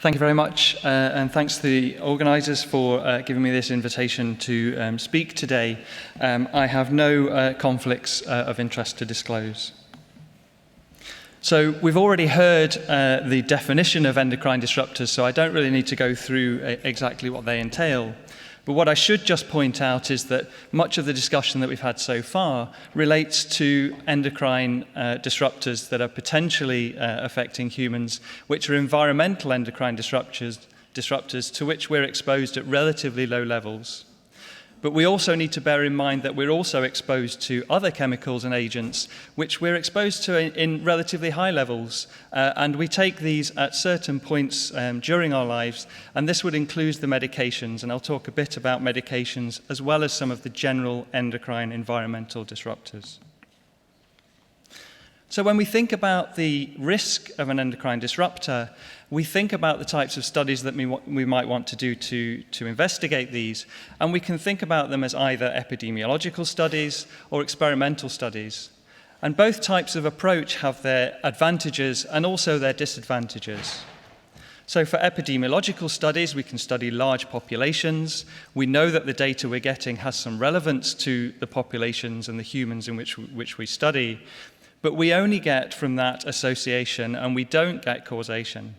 Thank you very much, and thanks to the organisers for giving me this invitation to speak today. I have no conflicts of interest to disclose. So we've already heard the definition of endocrine disruptors, so I don't really need to go through exactly what they entail. But what I should just point out is that much of the discussion that we've had so far relates to endocrine disruptors that are potentially affecting humans, which are environmental endocrine disruptors to which we're exposed at relatively low levels. But we also need to bear in mind that we're also exposed to other chemicals and agents which we're exposed to in relatively high levels. And we take these at certain points during our lives, and this would include the medications. And I'll talk a bit about medications as well as some of the general endocrine environmental disruptors. So when we think about the risk of an endocrine disruptor, we think about the types of studies that we might want to do to investigate these, and we can think about them as either epidemiological studies or experimental studies. And both types of approach have their advantages and also their disadvantages. So for epidemiological studies, we can study large populations. We know that the data we're getting has some relevance to the populations and the humans in which we study, but we only get from that association and we don't get causation.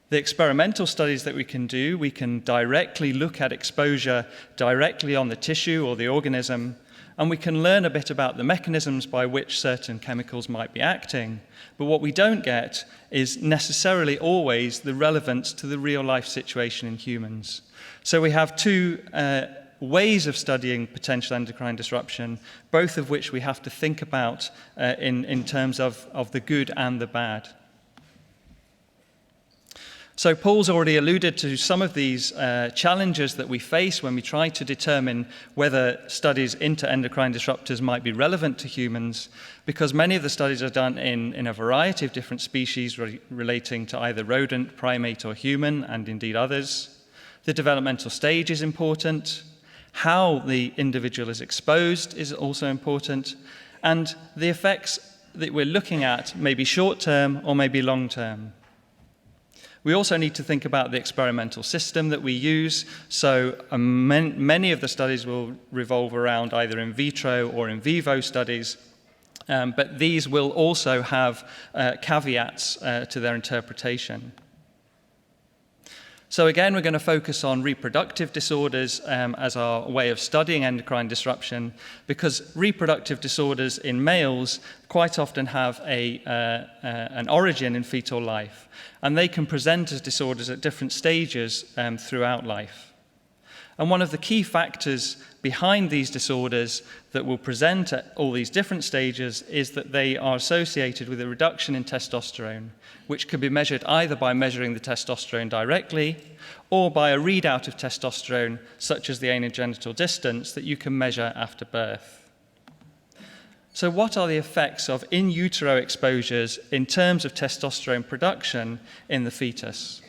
The experimental studies that we can do, we can directly look at exposure directly on the tissue or the organism, and we can learn a bit about the mechanisms by which certain chemicals might be acting. But what we don't get is necessarily always the relevance to the real-life situation in humans. So we have two ways of studying potential endocrine disruption, both of which we have to think about in terms of the good and the bad. So Paul's already alluded to some of these challenges that we face when we try to determine whether studies into endocrine disruptors might be relevant to humans, because many of the studies are done in a variety of different species relating to either rodent, primate, or human, and indeed others. The developmental stage is important. How the individual is exposed is also important, and the effects that we're looking at may be short-term or may be long-term. We also need to think about the experimental system that we use, so many of the studies will revolve around either in vitro or in vivo studies, but these will also have caveats to their interpretation. So again, we're going to focus on reproductive disorders as our way of studying endocrine disruption, because reproductive disorders in males quite often have an origin in fetal life, and they can present as disorders at different stages throughout life. And one of the key factors behind these disorders that will present at all these different stages is that they are associated with a reduction in testosterone, which can be measured either by measuring the testosterone directly or by a readout of testosterone, such as the anogenital distance, that you can measure after birth. So what are the effects of in-utero exposures in terms of testosterone production in the fetus?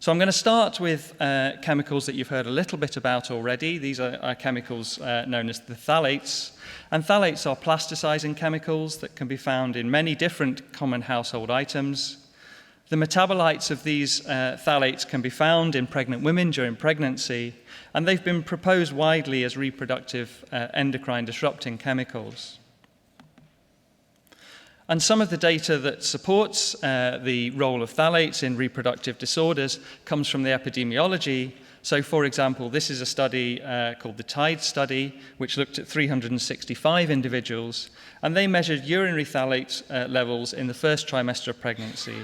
So I'm going to start with chemicals that you've heard a little bit about already. These are chemicals known as the phthalates. And phthalates are plasticizing chemicals that can be found in many different common household items. The metabolites of these phthalates can be found in pregnant women during pregnancy, and they've been proposed widely as reproductive endocrine disrupting chemicals. And some of the data that supports the role of phthalates in reproductive disorders comes from the epidemiology. So, for example, this is a study called the TIDE study, which looked at 365 individuals, and they measured urinary phthalate levels in the first trimester of pregnancy.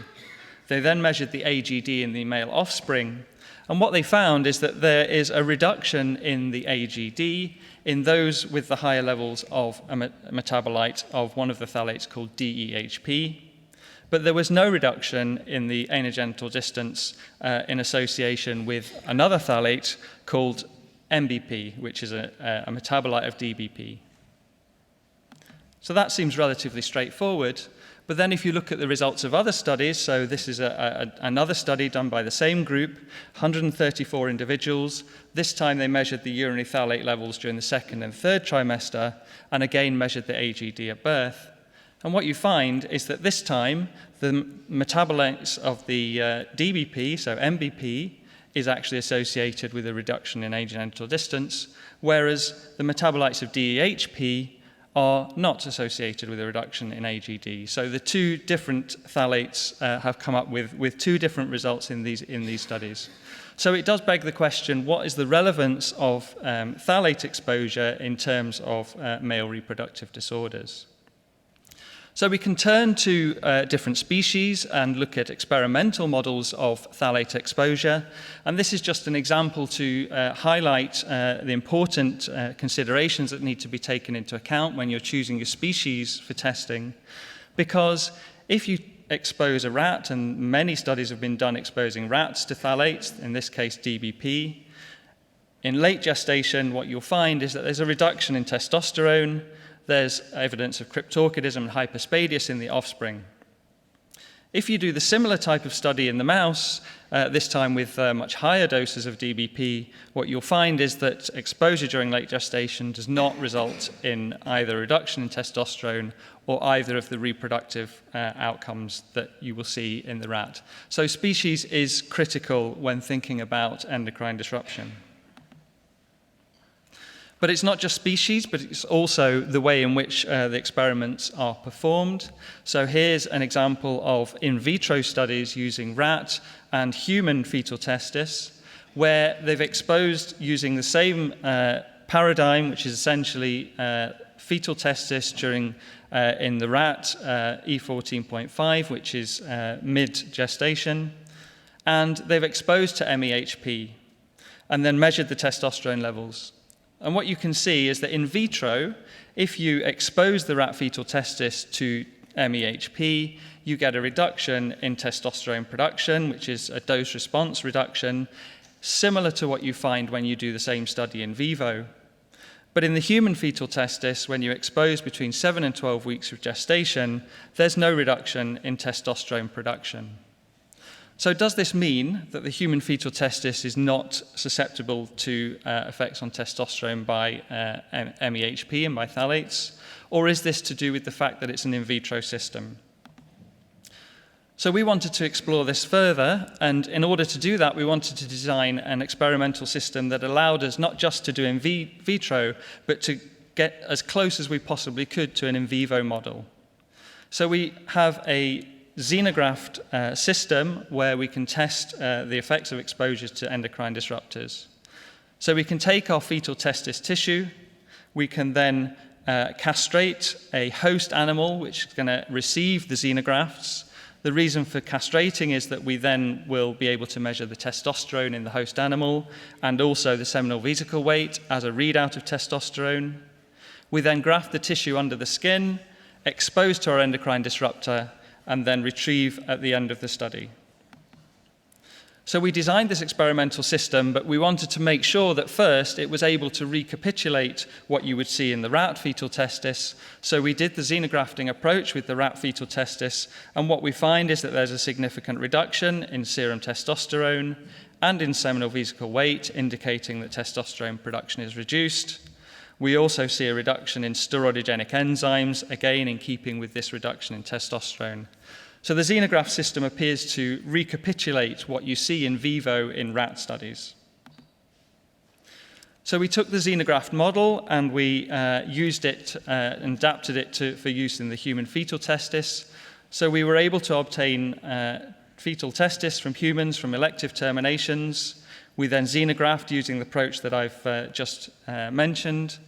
They then measured the AGD in the male offspring, and what they found is that there is a reduction in the AGD in those with the higher levels of a metabolite of one of the phthalates called DEHP, but there was no reduction in the anogenital distance in association with another phthalate called MBP, which is a metabolite of DBP. So that seems relatively straightforward. But then if you look at the results of other studies, so this is another study done by the same group, 134 individuals. This time they measured the urinary phthalate levels during the second and third trimester, and again measured the AGD at birth. And what you find is that this time, the metabolites of the DBP, so MBP, is actually associated with a reduction in agenital distance, whereas the metabolites of DEHP are not associated with a reduction in AGD. So the two different phthalates have come up with two different results in these studies. So it does beg the question, what is the relevance of phthalate exposure in terms of male reproductive disorders? So we can turn to different species and look at experimental models of phthalate exposure. And this is just an example to highlight the important considerations that need to be taken into account when you're choosing your species for testing. Because if you expose a rat, and many studies have been done exposing rats to phthalates, in this case DBP, in late gestation, what you'll find is that there's a reduction in testosterone. There's evidence of cryptorchidism and hyperspadias in the offspring. If you do the similar type of study in the mouse, this time with much higher doses of DBP, what you'll find is that exposure during late gestation does not result in either a reduction in testosterone or either of the reproductive outcomes that you will see in the rat. So species is critical when thinking about endocrine disruption. But it's not just species, but it's also the way in which the experiments are performed. So here's an example of in vitro studies using rat and human fetal testis, where they've exposed using the same paradigm, which is essentially fetal testis during, in the rat, E14.5, which is mid-gestation, and they've exposed to MEHP, and then measured the testosterone levels. And what you can see is that in vitro, if you expose the rat fetal testis to MEHP, you get a reduction in testosterone production, which is a dose-response reduction, similar to what you find when you do the same study in vivo. But in the human fetal testis, when you expose between 7 and 12 weeks of gestation, there's no reduction in testosterone production. So does this mean that the human fetal testis is not susceptible to effects on testosterone by MEHP and by phthalates? Or is this to do with the fact that it's an in vitro system? So we wanted to explore this further, and in order to do that, we wanted to design an experimental system that allowed us not just to do in vitro, but to get as close as we possibly could to an in vivo model. So we have a xenograft system where we can test the effects of exposures to endocrine disruptors. So we can take our fetal testis tissue, we can then castrate a host animal which is going to receive the xenografts. The reason for castrating is that we then will be able to measure the testosterone in the host animal and also the seminal vesicle weight as a readout of testosterone. We then graft the tissue under the skin, expose to our endocrine disruptor, and then retrieve at the end of the study. So we designed this experimental system, but we wanted to make sure that first it was able to recapitulate what you would see in the rat fetal testis. So we did the xenografting approach with the rat fetal testis, and what we find is that there's a significant reduction in serum testosterone and in seminal vesicle weight, indicating that testosterone production is reduced. We also see a reduction in steroidogenic enzymes, again in keeping with this reduction in testosterone. So the xenograft system appears to recapitulate what you see in vivo in rat studies. So we took the xenograft model and we used it and adapted it for use in the human fetal testis. So we were able to obtain fetal testis from humans from elective terminations. We then xenograft using the approach that I've just mentioned.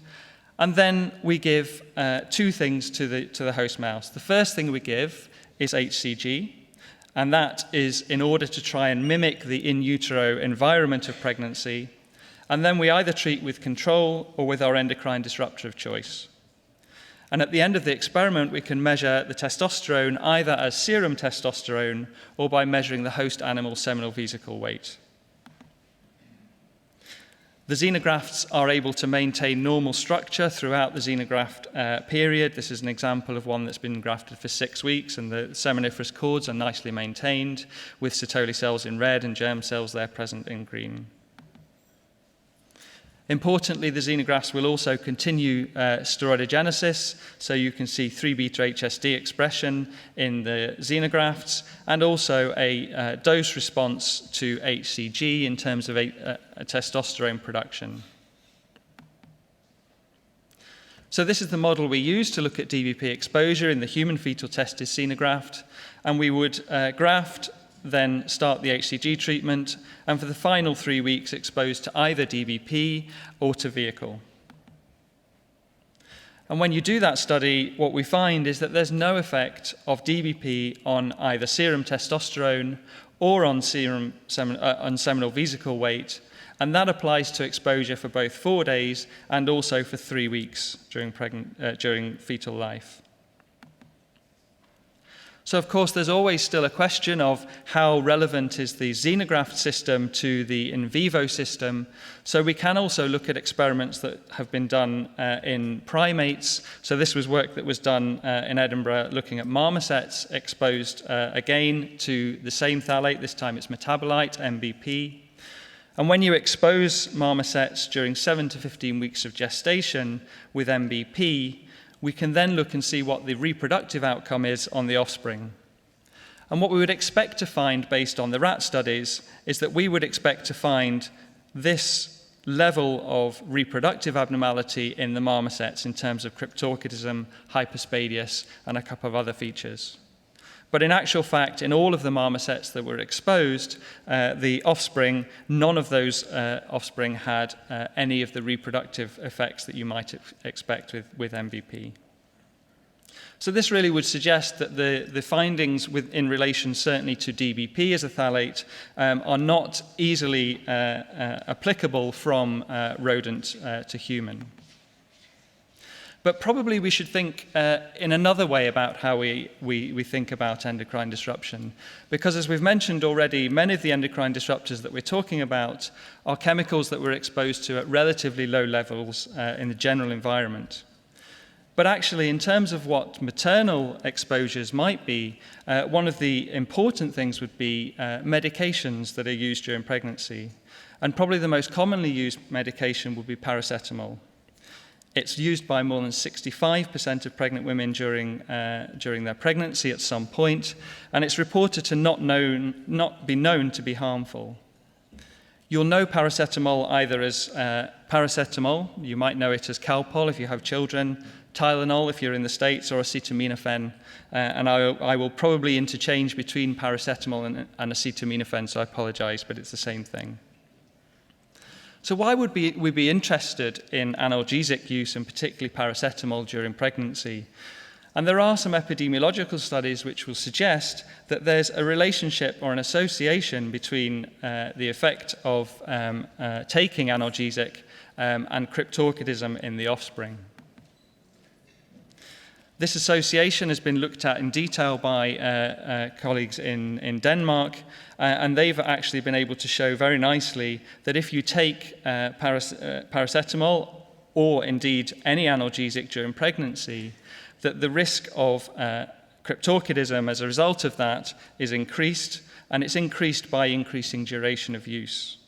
And then we give two things to the host mouse. The first thing we give is HCG, and that is in order to try and mimic the in-utero environment of pregnancy. And then we either treat with control or with our endocrine disruptor of choice. And at the end of the experiment, we can measure the testosterone either as serum testosterone or by measuring the host animal's seminal vesicle weight. The xenografts are able to maintain normal structure throughout the xenograft period. This is an example of one that's been grafted for 6 weeks, and the seminiferous cords are nicely maintained, with Sertoli cells in red and germ cells there present in green. Importantly, the xenografts will also continue steroidogenesis, so you can see 3-beta-HSD expression in the xenografts, and also a dose response to HCG in terms of a testosterone production. So this is the model we use to look at DBP exposure in the human fetal testis xenograft, and we would graft, then start the HCG treatment, and for the final 3 weeks exposed to either DBP or to vehicle. And when you do that study, what we find is that there's no effect of DBP on either serum testosterone or on seminal vesicle weight, and that applies to exposure for both 4 days and also for 3 weeks during fetal life. So, of course, there's always still a question of how relevant is the xenograft system to the in vivo system. So we can also look at experiments that have been done in primates. So this was work that was done in Edinburgh looking at marmosets exposed again to the same phthalate. This time it's metabolite, MBP. And when you expose marmosets during 7 to 15 weeks of gestation with MBP, we can then look and see what the reproductive outcome is on the offspring. And what we would expect to find based on the rat studies is that we would expect to find this level of reproductive abnormality in the marmosets in terms of cryptorchidism, hyperspadias, and a couple of other features. But in actual fact, in all of the marmosets that were exposed, the offspring, none of those offspring had any of the reproductive effects that you might expect with MVP. So this really would suggest that the findings in relation certainly to DBP as a phthalate are not easily applicable from rodent to human. But probably we should think in another way about how we think about endocrine disruption. Because as we've mentioned already, many of the endocrine disruptors that we're talking about are chemicals that we're exposed to at relatively low levels in the general environment. But actually, in terms of what maternal exposures might be, one of the important things would be medications that are used during pregnancy. And probably the most commonly used medication would be paracetamol. It's used by more than 65% of pregnant women during their pregnancy at some point, and it's reported to not be known to be harmful. You'll know paracetamol either as paracetamol, you might know it as Calpol if you have children, Tylenol if you're in the States, or Acetaminophen, and I will probably interchange between paracetamol and Acetaminophen, so I apologize, but it's the same thing. So why would we be interested in analgesic use, and particularly paracetamol, during pregnancy? And there are some epidemiological studies which will suggest that there's a relationship or an association between the effect of taking analgesic and cryptorchidism in the offspring. This association has been looked at in detail by colleagues in Denmark, and they've actually been able to show very nicely that if you take paracetamol or indeed any analgesic during pregnancy, that the risk of cryptorchidism as a result of that is increased, and it's increased by increasing duration of use.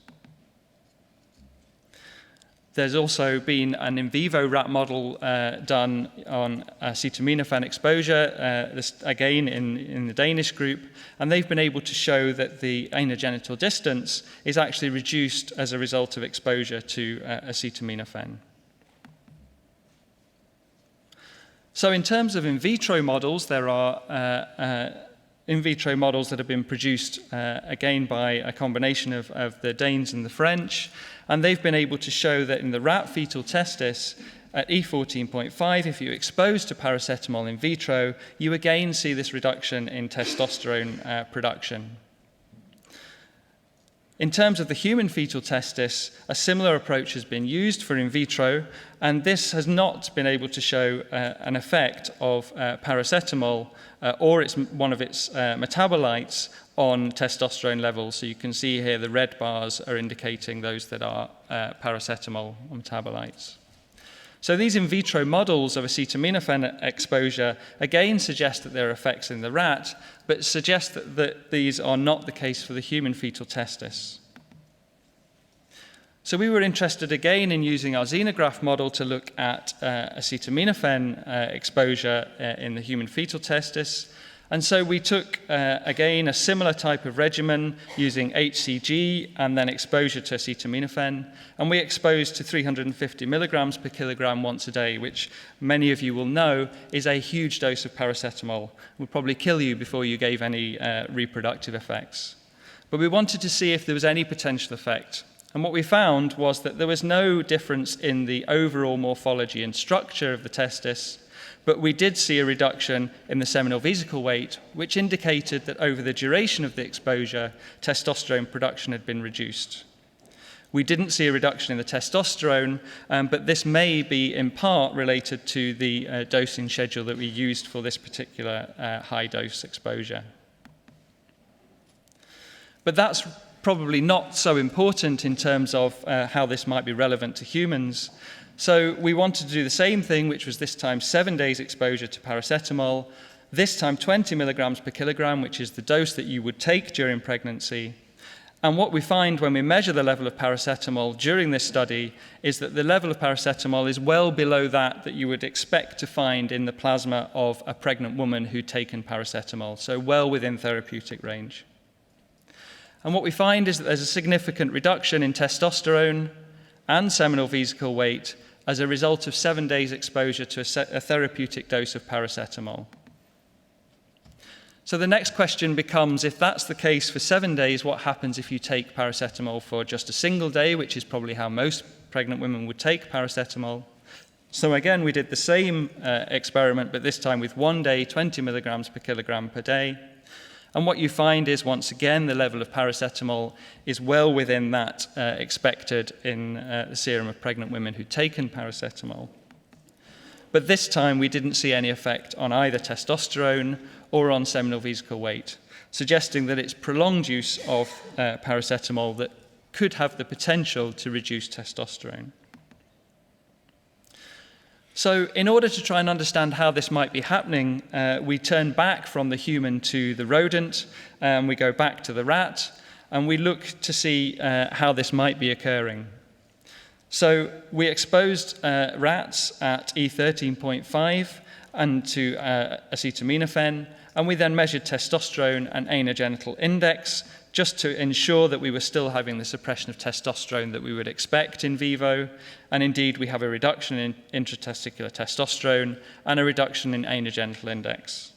There's also been an in vivo rat model done on acetaminophen exposure, this again in the Danish group, and they've been able to show that the anogenital distance is actually reduced as a result of exposure to acetaminophen. So in terms of in vitro models, there are in vitro models that have been produced again by a combination of the Danes and the French, and they've been able to show that in the rat fetal testis at E14.5, if you expose to paracetamol in vitro, you again see this reduction in testosterone production. In terms of the human fetal testis, a similar approach has been used for in vitro, and this has not been able to show an effect of paracetamol or one of its metabolites on testosterone levels. So you can see here the red bars are indicating those that are paracetamol metabolites. So these in vitro models of acetaminophen exposure again suggest that there are effects in the rat, but suggest that these are not the case for the human fetal testis. So we were interested again in using our xenograft model to look at acetaminophen exposure in the human fetal testis. And so we took, again, a similar type of regimen using HCG and then exposure to acetaminophen. And we exposed to 350 milligrams per kilogram once a day, which many of you will know is a huge dose of paracetamol. It would probably kill you before you gave any reproductive effects. But we wanted to see if there was any potential effect. And what we found was that there was no difference in the overall morphology and structure of the testis, but we did see a reduction in the seminal vesicle weight, which indicated that over the duration of the exposure, testosterone production had been reduced. We didn't see a reduction in the testosterone, but this may be in part related to the dosing schedule that we used for this particular high-dose exposure. But that's probably not so important in terms of how this might be relevant to humans. So we wanted to do the same thing, which was this time 7 days exposure to paracetamol, this time 20 milligrams per kilogram, which is the dose that you would take during pregnancy. And what we find when we measure the level of paracetamol during this study is that the level of paracetamol is well below that you would expect to find in the plasma of a pregnant woman who'd taken paracetamol, so well within therapeutic range. And what we find is that there's a significant reduction in testosterone and seminal vesicle weight as a result of 7 days exposure to a therapeutic dose of paracetamol. So the next question becomes, if that's the case for 7 days, what happens if you take paracetamol for just a single day, which is probably how most pregnant women would take paracetamol? So again, we did the same experiment, but this time with 1 day, 20 milligrams per kilogram per day. And what you find is, once again, the level of paracetamol is well within that expected in the serum of pregnant women who'd taken paracetamol. But this time, we didn't see any effect on either testosterone or on seminal vesicle weight, suggesting that it's prolonged use of paracetamol that could have the potential to reduce testosterone. So in order to try and understand how this might be happening, we turn back from the human to the rodent, and we go back to the rat, and we look to see how this might be occurring. So we exposed rats at E13.5 and to acetaminophen, and we then measured testosterone and anogenital index just to ensure that we were still having the suppression of testosterone that we would expect in vivo. And indeed, we have a reduction in intratesticular testosterone and a reduction in anogenital index.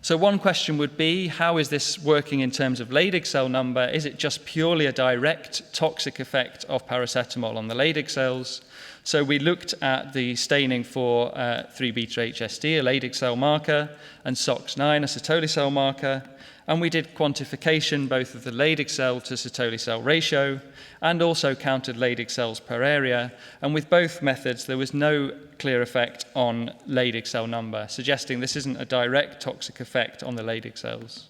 So one question would be, how is this working in terms of Leydig cell number? Is it just purely a direct toxic effect of paracetamol on the Leydig cells? So we looked at the staining for 3-beta-HSD, a Leydig cell marker, and SOX9, a Sertoli cell marker, and we did quantification both of the Leydig cell to Sertoli cell ratio and also counted Leydig cells per area, and with both methods there was no clear effect on Leydig cell number, suggesting this isn't a direct toxic effect on the Leydig cells.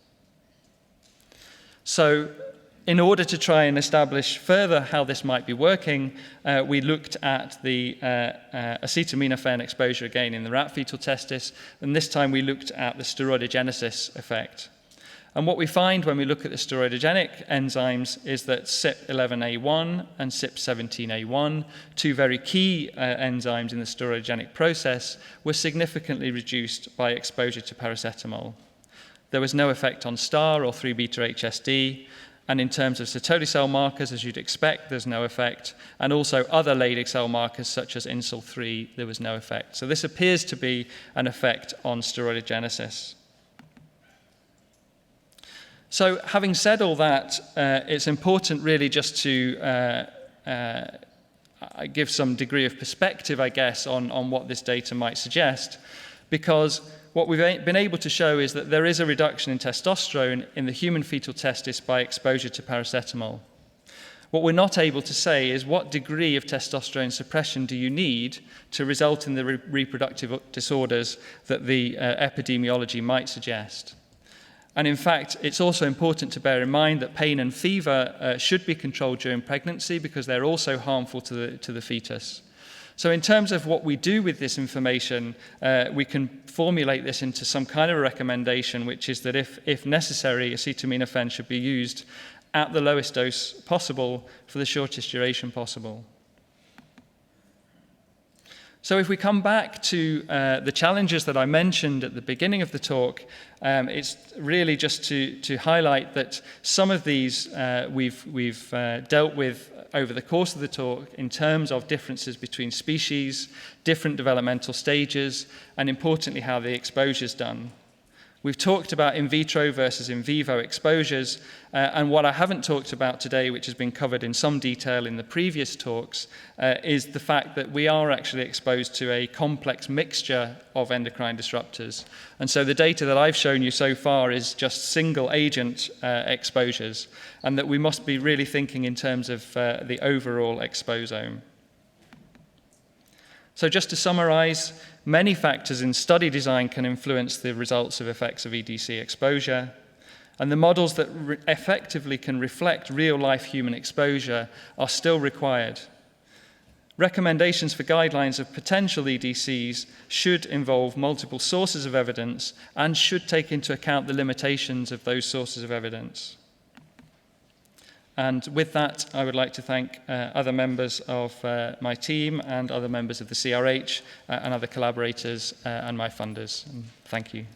So in order to try and establish further how this might be working, we looked at the acetaminophen exposure again in the rat fetal testis, and this time we looked at the steroidogenesis effect. And what we find when we look at the steroidogenic enzymes is that CYP11A1 and CYP17A1, two very key enzymes in the steroidogenic process, were significantly reduced by exposure to paracetamol. There was no effect on STAR or 3-beta-HSD, and in terms of Sertoli cell markers, as you'd expect, there's no effect, and also other Leydig cell markers such as INSUL3, there was no effect. So this appears to be an effect on steroidogenesis. So having said all that, it's important really just to give some degree of perspective, I guess, on what this data might suggest, because what we've been able to show is that there is a reduction in testosterone in the human fetal testis by exposure to paracetamol. What we're not able to say is what degree of testosterone suppression do you need to result in the reproductive disorders that the epidemiology might suggest. And in fact, it's also important to bear in mind that pain and fever should be controlled during pregnancy because they're also harmful to the fetus. So in terms of what we do with this information, we can formulate this into some kind of a recommendation, which is that if necessary, acetaminophen should be used at the lowest dose possible for the shortest duration possible. So if we come back to the challenges that I mentioned at the beginning of the talk, it's really just to highlight that some of these we've dealt with over the course of the talk in terms of differences between species, different developmental stages, and importantly, how the exposure is done. We've talked about in vitro versus in vivo exposures, and what I haven't talked about today, which has been covered in some detail in the previous talks, is the fact that we are actually exposed to a complex mixture of endocrine disruptors. And so the data that I've shown you so far is just single agent exposures, and that we must be really thinking in terms of the overall exposome. So just to summarize, many factors in study design can influence the results of effects of EDC exposure, and the models that effectively can reflect real-life human exposure are still required. Recommendations for guidelines of potential EDCs should involve multiple sources of evidence and should take into account the limitations of those sources of evidence. And with that, I would like to thank other members of my team and other members of the CRH and other collaborators and my funders. And thank you.